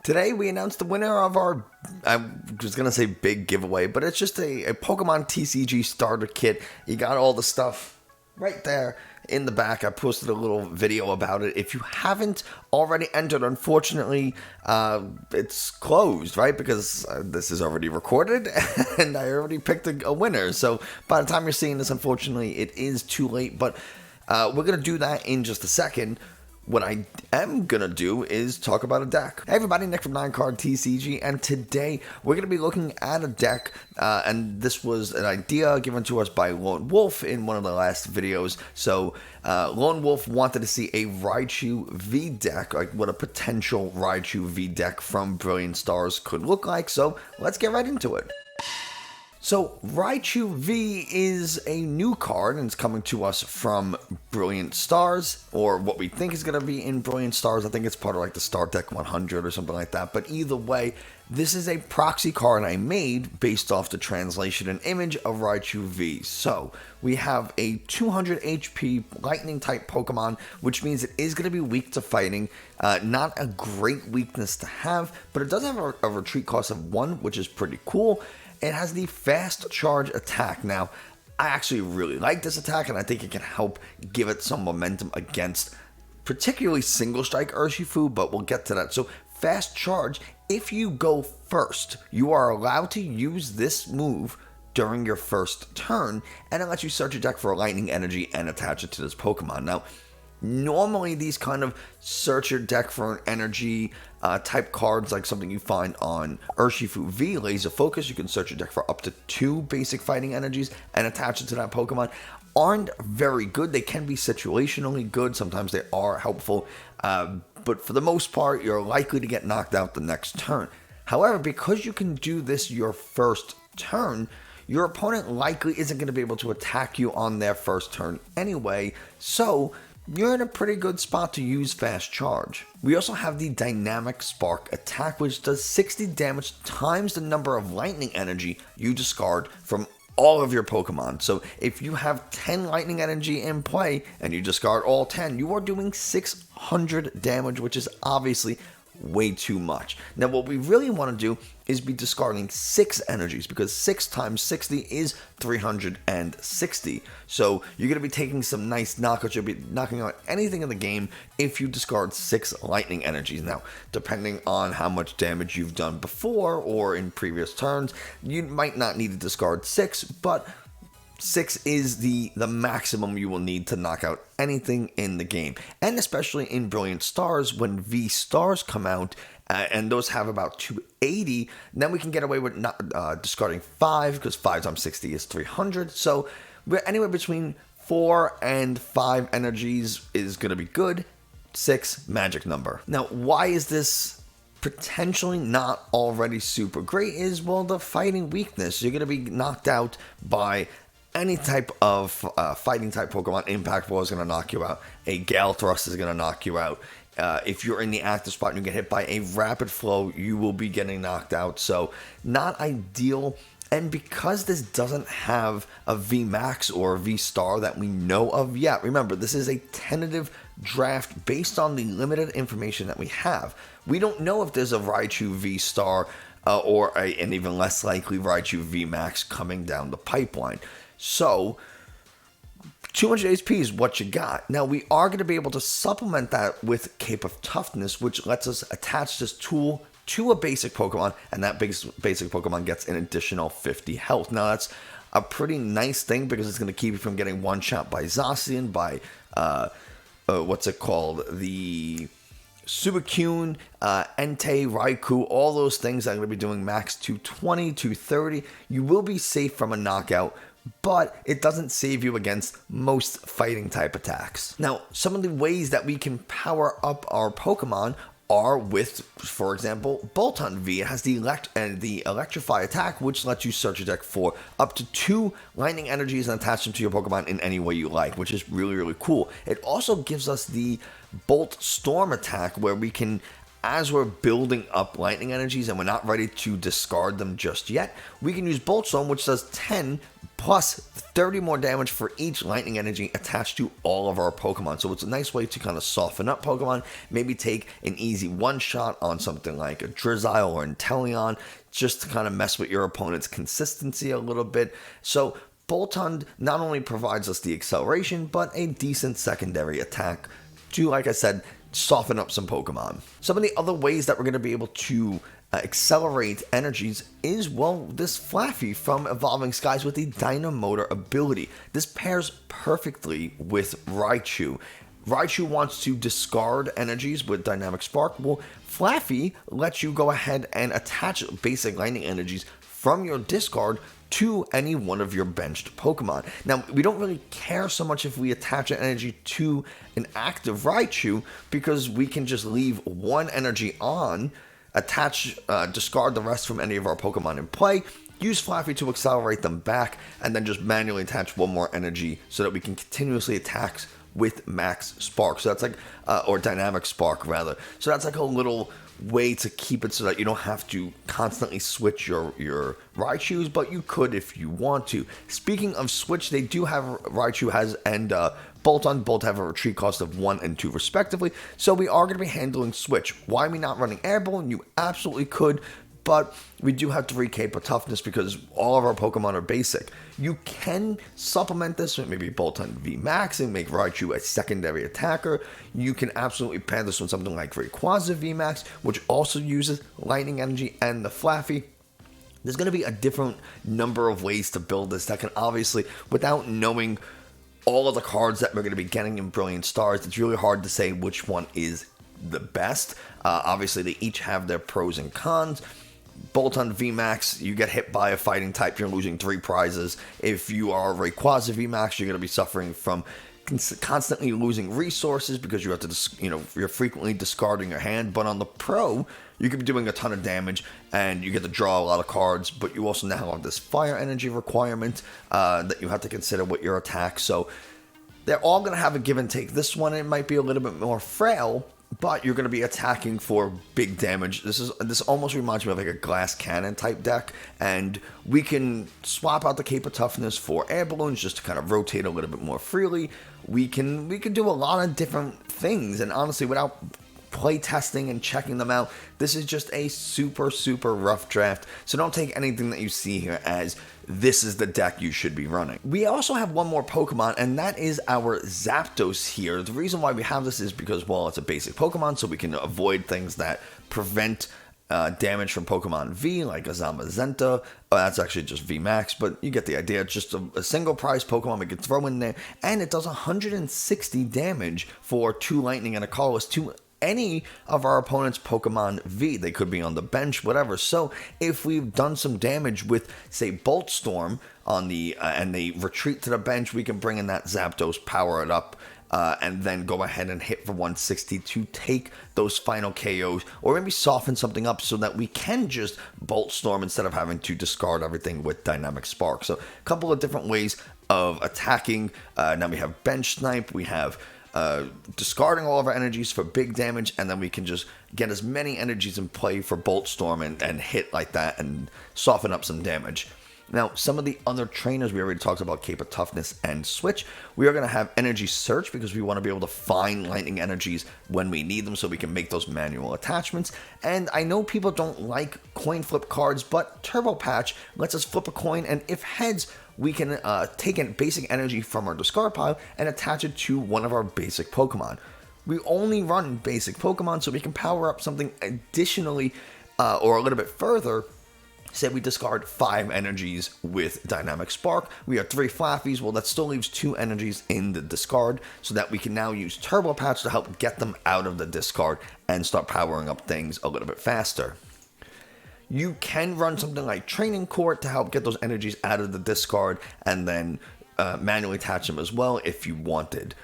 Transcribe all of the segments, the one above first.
Today we announced the winner of our, I was going to say big giveaway, but it's just a Pokemon TCG starter kit. You got all the stuff right there in the back. I posted a little video about it. If you haven't already entered, unfortunately, it's closed, right? Because this is already recorded and I already picked a winner. So by the time you're seeing this, unfortunately, it is too late. But we're going to do that in just a second. What I am going to do is talk about a deck. Hey everybody, Nick from 9Card TCG, and today we're going to be looking at a deck, and this was an idea given to us by Lone Wolf in one of the last videos. So Lone Wolf wanted to see a Raichu V deck, like what a potential Raichu V deck from Brilliant Stars could look like, so let's get right into it. So, Raichu V is a new card, and it's coming to us from Brilliant Stars, or what we think is going to be in Brilliant Stars. I think it's part of like the Start Deck 100 or something like that. But either way, this is a proxy card I made based off the translation and image of Raichu V. So, we have a 200 HP Lightning type Pokemon, which means it is going to be weak to fighting. Not a great weakness to have, but it does have a retreat cost of 1, which is pretty cool. It has the fast charge attack. Now, I actually really like this attack, and I think it can help give it some momentum against particularly single strike Urshifu, but we'll get to that. So, fast charge, if you go first, you are allowed to use this move during your first turn, and it lets you search your deck for a lightning energy and attach it to this Pokemon. Now, normally these kind of search your deck for an energy type cards, like something you find on Urshifu V, Laser Focus, you can search your deck for up to 2 basic fighting energies and attach it to that Pokemon, aren't very good. They can be situationally good, sometimes they are helpful, but for the most part, you're likely to get knocked out the next turn. However, because you can do this your first turn, your opponent likely isn't going to be able to attack you on their first turn anyway, so you're in a pretty good spot to use fast charge. We also have the dynamic spark attack, which does 60 damage times the number of lightning energy you discard from all of your Pokemon. So if you have 10 lightning energy in play and you discard all 10, you are doing 600 damage, which is obviously way too much. Now what we really want to do is be discarding 6 energies, because 6 times 60 is 360. So you're going to be taking some nice knockouts. You'll be knocking out anything in the game if you discard 6 lightning energies. Now, depending on how much damage you've done before or in previous turns, you might not need to discard 6, but 6 is the maximum you will need to knock out anything in the game. And especially in Brilliant Stars, when V Stars come out, and those have about 280, then we can get away with not discarding 5, because 5 times 60 is 300. So we're anywhere between 4 and 5 energies is going to be good. 6, magic number. Now, why is this potentially not already super great? Is, well, the fighting weakness. You're going to be knocked out by any type of fighting type Pokemon. Impact Ball is going to knock you out. A Gale Thrust is going to knock you out. If you're in the active spot and you get hit by a Rapid Flow, you will be getting knocked out. So not ideal. And because this doesn't have a V Max or a V Star that we know of yet, remember, this is a tentative draft based on the limited information that we have. We don't know if there's a Raichu V Star or an even less likely Raichu V Max coming down the pipeline. So 200 HP is what you got. Now, we are going to be able to supplement that with Cape of Toughness, which lets us attach this tool to a basic Pokemon, and that basic Pokemon gets an additional 50 health. Now, that's a pretty nice thing, because it's going to keep you from getting one-shot by Zacian, by, what's it called? The Suicune, Entei, Raikou, all those things are going to be doing max 220, 230. You will be safe from a knockout, but it doesn't save you against most fighting type attacks. Now, some of the ways that we can power up our Pokemon are with, for example, Bolton V. It has the Electrify attack, which lets you search your deck for up to 2 lightning energies and attach them to your Pokemon in any way you like, which is really, really cool. It also gives us the Bolt Storm attack, where we can as we're building up lightning energies and we're not ready to discard them just yet, we can use Bolt Storm, which does 10 plus 30 more damage for each lightning energy attached to all of our Pokemon. So it's a nice way to kind of soften up Pokemon, maybe take an easy one-shot on something like a Drizzile or Inteleon, just to kind of mess with your opponent's consistency a little bit. So Boltund not only provides us the acceleration, but a decent secondary attack to, like I said, soften up some Pokemon. Some of the other ways that we're going to be able to accelerate energies is, well, this Flaffy from Evolving Skies with the Dynamotor ability. This pairs perfectly with Raichu. Raichu wants to discard energies with Dynamic Spark. Well, Flaffy lets you go ahead and attach basic lightning energies from your discard to any one of your benched Pokemon. Now, we don't really care so much if we attach an energy to an active Raichu, because we can just leave one energy on, discard the rest from any of our Pokemon in play, use Flaffy to accelerate them back, and then just manually attach one more energy so that we can continuously attack with Max Spark. So that's like, or Dynamic Spark rather. So that's like a little way to keep it so that you don't have to constantly switch your Raichus, but you could if you want to. Speaking of switch, they do have Raichu has and Boltund both have a retreat cost of 1 and 2 respectively, so we are going to be handling switch. Why are we not running Airborne? You absolutely could, but we do have 3k per toughness because all of our Pokemon are basic. You can supplement this with maybe Boltund V Max and make Raichu a secondary attacker. You can absolutely pair this with something like Rayquaza V Max, which also uses lightning energy, and the Flaffy. There's going to be a different number of ways to build this deck, and obviously, without knowing all of the cards that we're going to be getting in Brilliant Stars, it's really hard to say which one is the best. Obviously, they each have their pros and cons. Boltund VMAX, you get hit by a fighting type, you're losing 3 prizes. If you are Rayquaza VMAX, you're going to be suffering from constantly losing resources because you have to, you're frequently discarding your hand. But on the pro, you could be doing a ton of damage and you get to draw a lot of cards, but you also now have this fire energy requirement that you have to consider with your attack. So they're all going to have a give and take. This one, it might be a little bit more frail, but you're going to be attacking for big damage. This almost reminds me of like a glass cannon type deck, and we can swap out the Cape of Toughness for air balloons just to kind of rotate a little bit more freely. We can do a lot of different things, and honestly, without play testing and checking them out, this is just a super, super rough draft. So don't take anything that you see here as this is the deck you should be running. We also have one more Pokemon, and that is our Zapdos here. The reason why we have this is because, well, it's a basic Pokemon, so we can avoid things that prevent damage from Pokemon V, like a Zamazenta. Oh, that's actually just VMAX, but you get the idea. It's just a single prize Pokemon we can throw in there, and it does 160 damage for 2 Lightning and a Colorless to any of our opponent's Pokemon V. They could be on the bench, whatever. So if we've done some damage with, say, Bolt Storm on the and they retreat to the bench, we can bring in that Zapdos, power it up, and then go ahead and hit for 160 to take those final KOs, or maybe soften something up so that we can just Bolt Storm instead of having to discard everything with Dynamic Spark. So a couple of different ways of attacking. Now we have Bench Snipe, we have discarding all of our energies for big damage, and then we can just get as many energies in play for Bolt Storm and hit like that and soften up some damage. Now, some of the other trainers, we already talked about Cape of Toughness and Switch. We are going to have Energy Search because we want to be able to find lightning energies when we need them so we can make those manual attachments. And I know people don't like coin flip cards, but Turbo Patch lets us flip a coin, and if heads, we can take in basic energy from our discard pile and attach it to one of our basic Pokemon. We only run basic Pokemon, so we can power up something additionally or a little bit further. Say we discard 5 energies with Dynamic Spark. We have 3 Flaffies. Well, that still leaves 2 energies in the discard, so that we can now use Turbo Patch to help get them out of the discard and start powering up things a little bit faster. You can run something like Training Court to help get those energies out of the discard and then manually attach them as well if you wanted.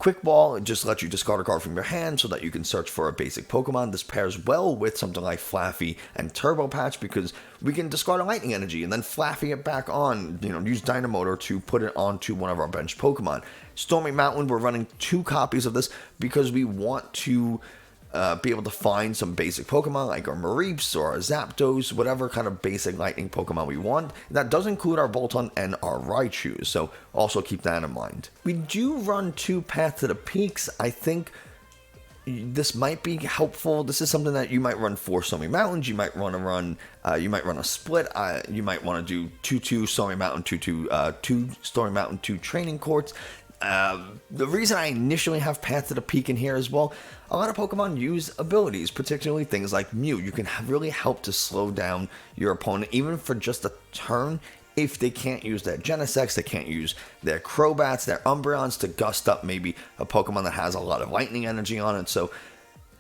Quick Ball just lets you discard a card from your hand so that you can search for a basic Pokemon. This pairs well with something like Flaffy and Turbo Patch because we can discard a lightning energy and then Flaffy it back on, use Dynamotor to put it onto one of our bench Pokemon. Stormy Mountain, we're running 2 copies of this because we want to be able to find some basic Pokemon like our Mareeps or our Zapdos, whatever kind of basic lightning Pokemon we want. That does include our Boltund and our Raichu, so also keep that in mind. We do run 2 Path to the Peaks. I think this might be helpful. This is something that you might run 4 Stormy Mountains. You might want to run, you might run a split. You might want to do 2 Stormy Mountain, 2 Stormy Mountain, 2 training courts. The reason I initially have Path to the Peak in here as well, a lot of Pokemon use abilities, particularly things like Mew. You can really help to slow down your opponent, even for just a turn, if they can't use their Genesects, they can't use their Crobats, their Umbreons to gust up maybe a Pokemon that has a lot of lightning energy on it. So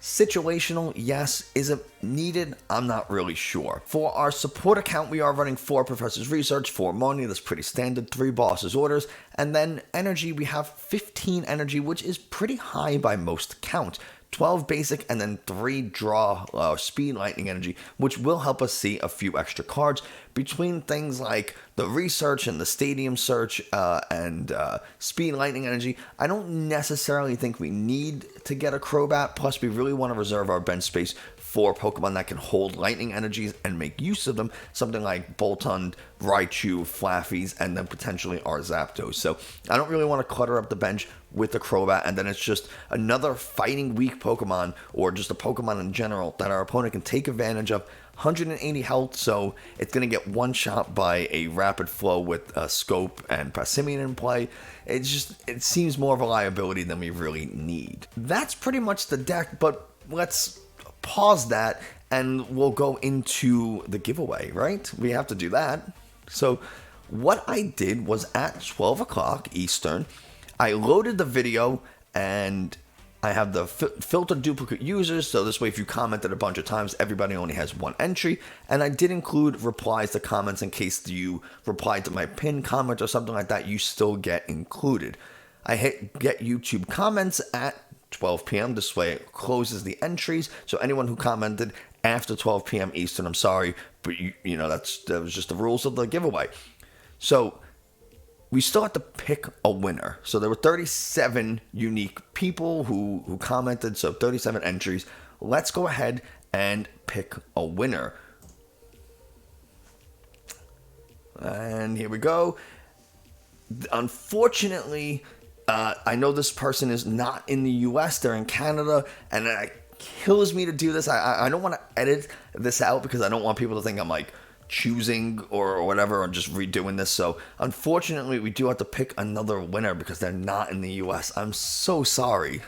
situational, yes. Is it needed? I'm not really sure. For our support account, we are running 4 Professor's Research, 4 Money, that's pretty standard, 3 Boss's Orders, and then energy, we have 15 energy, which is pretty high by most counts. 12 basic, and then 3 draw speed lightning energy, which will help us see a few extra cards between things like the research and the stadium search and speed lightning energy. I don't necessarily think we need to get a Crobat, plus we really want to reserve our bench space for Pokemon that can hold lightning energies and make use of them, something like Boltund, Raichu, Flaffies, and then potentially our Zapdos. So I don't really want to clutter up the bench with the Crobat, and then it's just another fighting weak Pokemon, or just a Pokemon in general, that our opponent can take advantage of. 180 health, so it's going to get one shot by a Rapid Flow with a Scope and Passimian in play. It seems more of a liability than we really need. That's pretty much the deck, but let's pause that and we'll go into the giveaway, right? We have to do that. So what I did was at 12 o'clock Eastern, I loaded the video, and I have the filter duplicate users, so this way if you commented a bunch of times, everybody only has 1 entry. And I did include replies to comments in case you replied to my pinned comment or something like that, you still get included. I hit get YouTube comments at 12 p.m. This way it closes the entries, so anyone who commented after 12 p.m. Eastern, I'm sorry, but you know, that was just the rules of the giveaway. So we still have to pick a winner. So there were 37 unique people who commented, so 37 entries. Let's go ahead and pick a winner. And here we go. Unfortunately, I know this person is not in the US, they're in Canada, and it kills me to do this. I don't want to edit this out because I don't want people to think I'm like choosing or whatever, or just redoing this. So unfortunately, we do have to pick another winner because they're not in the US. I'm so sorry.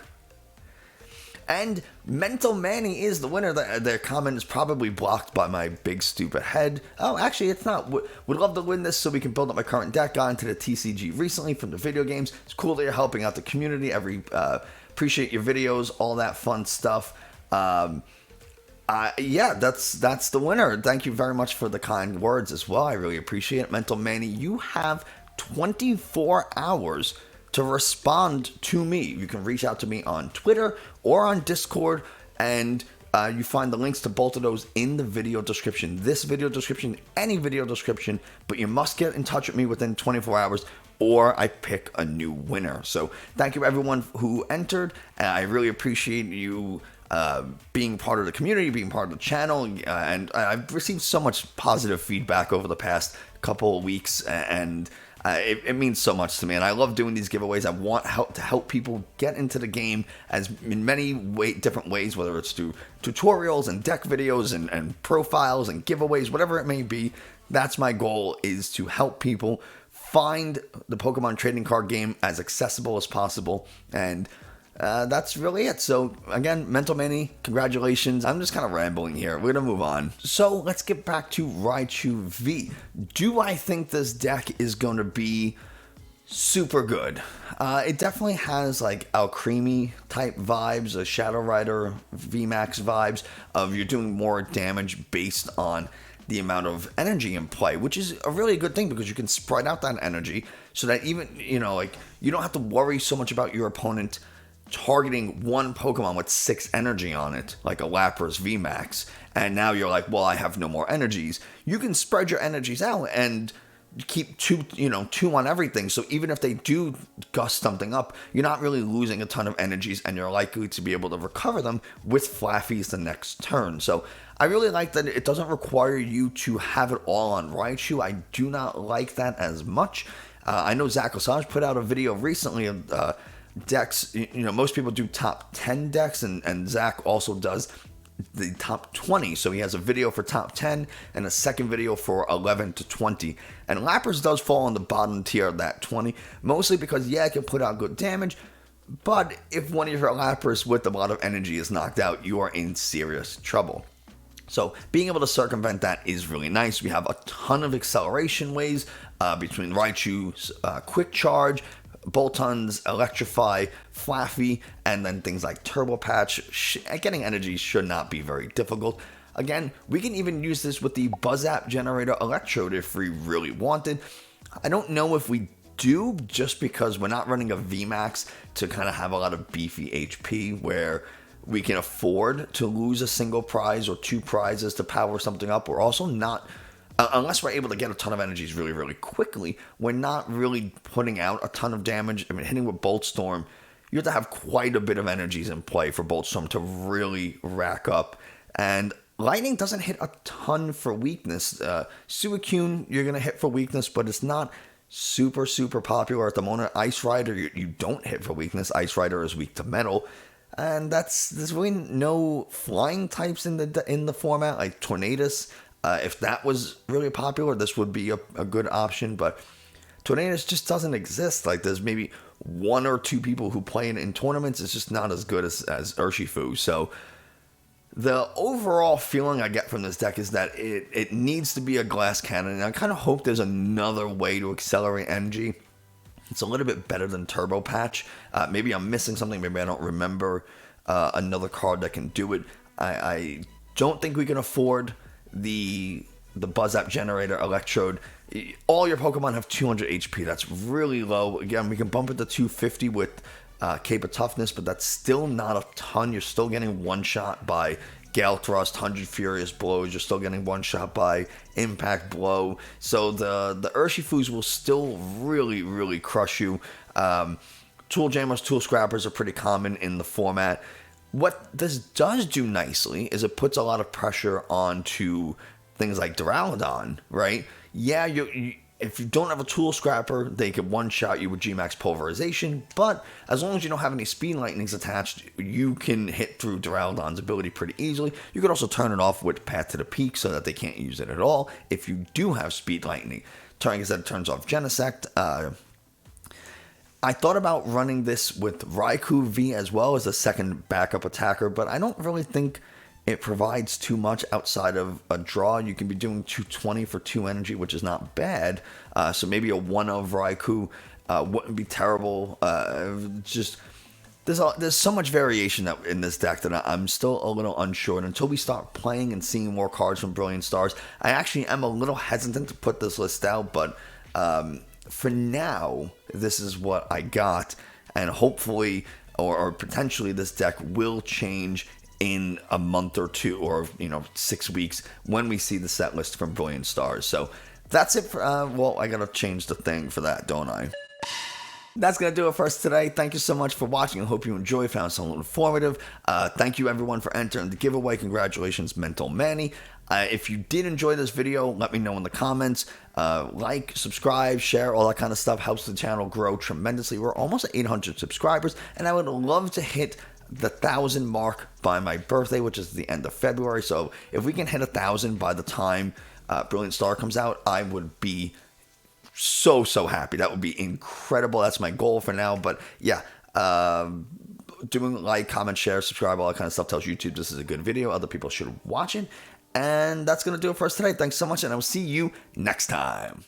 And Mental Manny is the winner. Their comment is probably blocked by my big stupid head. Oh, actually, it's not. Would love to win this so we can build up my current deck. Got into the TCG recently from the video games. It's cool that you're helping out the community. Appreciate your videos, all that fun stuff. Yeah, that's the winner. Thank you very much for the kind words as well. I really appreciate it. Mental Manny, you have 24 hours to respond to me. You can reach out to me on Twitter or on Discord, and you find the links to both of those in the video description. This video description, any video description, but you must get in touch with me within 24 hours or I pick a new winner. So thank you everyone who entered. I really appreciate you being part of the community, being part of the channel, and I've received so much positive feedback over the past couple of weeks, and it means so much to me, and I love doing these giveaways. I want to help people get into the game as in many different ways, whether it's through tutorials and deck videos and profiles and giveaways, whatever it may be. That's my goal, is to help people find the Pokemon trading card game as accessible as possible, and that's really it. So again, Mental Manny, congratulations. I'm just kind of rambling here. We're gonna move on. So let's get back to Raichu V. Do I think this deck is going to be super good? It definitely has like Alcremie type vibes, a Shadow Rider VMAX vibes of you're doing more damage based on the amount of energy in play, which is a really good thing because you can spread out that energy so that even, you know, like you don't have to worry so much about your opponent targeting one Pokemon with 6 energy on it, like a Lapras VMAX, and now you're like, well, I have no more energies. You can spread your energies out, and keep two on everything. So even if they do gust something up, you're not really losing a ton of energies, and you're likely to be able to recover them with Flaffies the next turn. So I really like that it doesn't require you to have it all on Raichu. I do not like that as much. I know Zach Lesage put out a video recently of decks. Most people do top 10 decks, and Zach also does the top 20. So he has a video for top 10 and a second video for 11 to 20. And Lapras does fall on the bottom tier of that 20, mostly because, yeah, it can put out good damage, but if one of your Lapras with a lot of energy is knocked out, you are in serious trouble. So being able to circumvent that is really nice. We have a ton of acceleration ways between Raichu's Quick Charge, Boltons, Electrify, Flaffy, and then things like Turbo Patch. Getting energy should not be very difficult. Again, we can even use this with the Buzzap Generator Electrode if we really wanted. I don't know if we do, just because we're not running a VMAX to kind of have a lot of beefy HP where we can afford to lose a single prize or two prizes to power something up. We're also not, unless we're able to get a ton of energies really, really quickly, we're not really putting out a ton of damage. I mean, hitting with Bolt Storm, you have to have quite a bit of energies in play for Bolt Storm to really rack up. And Lightning doesn't hit a ton for weakness. Suicune, you're going to hit for weakness, but it's not super, super popular at the moment. Ice Rider, you don't hit for weakness. Ice Rider is weak to metal. And there's really no flying types in the format, like Tornadus. If that was really popular, this would be a good option, but Tornadus just doesn't exist. Like, there's maybe one or two people who play it in tournaments. It's just not as good as Urshifu. So the overall feeling I get from this deck is that it needs to be a glass cannon, and I kind of hope there's another way to accelerate energy. It's a little bit better than Turbo Patch. Maybe I'm missing something. Maybe I don't remember another card that can do it. I don't think we can afford the Buzzap Generator Electrode. All your Pokemon have 200 HP. That's really low. Again, we can bump it to 250 with Cape of Toughness, but that's still not a ton. You're still getting one shot by Gale Thrust, 100 Furious Blows. You're still getting one shot by Impact Blow. So the Urshifus will still really, really crush you. Tool Jammers, Tool Scrappers are pretty common in the format. What this does do nicely is it puts a lot of pressure onto things like Duraludon, right? Yeah, if you don't have a Tool Scrapper, they can one-shot you with G-Max Pulverization, but as long as you don't have any Speed Lightnings attached, you can hit through Duraludon's ability pretty easily. You could also turn it off with Path to the Peak so that they can't use it at all if you do have Speed Lightning. Like I said, it turns off Genesect. I thought about running this with Raichu V as well as a second backup attacker, but I don't really think it provides too much outside of a draw. You can be doing 220 for 2 energy, which is not bad. So maybe a 1-of Raichu wouldn't be terrible. Just there's so much variation in this deck that I'm still a little unsure. And until we start playing and seeing more cards from Brilliant Stars, I actually am a little hesitant to put this list out. But for now, this is what I got. And hopefully, or potentially, this deck will change in a month or two, or 6 weeks, when we see the set list from Brilliant Stars. So that's it for, well, I gotta change the thing for that, don't I? That's gonna do it for us today. Thank you so much for watching. I hope you enjoyed, found something informative. Thank you everyone for entering the giveaway. Congratulations, Mental Manny. If you did enjoy this video, let me know in the comments. Like, subscribe, share, all that kind of stuff helps the channel grow tremendously. We're almost at 800 subscribers, and I would love to hit the 1,000 mark by my birthday, which is the end of February. So if we can hit 1,000 by the time Brilliant Star comes out, I would be so happy. That would be incredible. That's my goal for now. But yeah, doing like, comment, share, subscribe, all that kind of stuff tells YouTube this is a good video. Other people should watch it. And that's going to do it for us today. Thanks so much, and I will see you next time.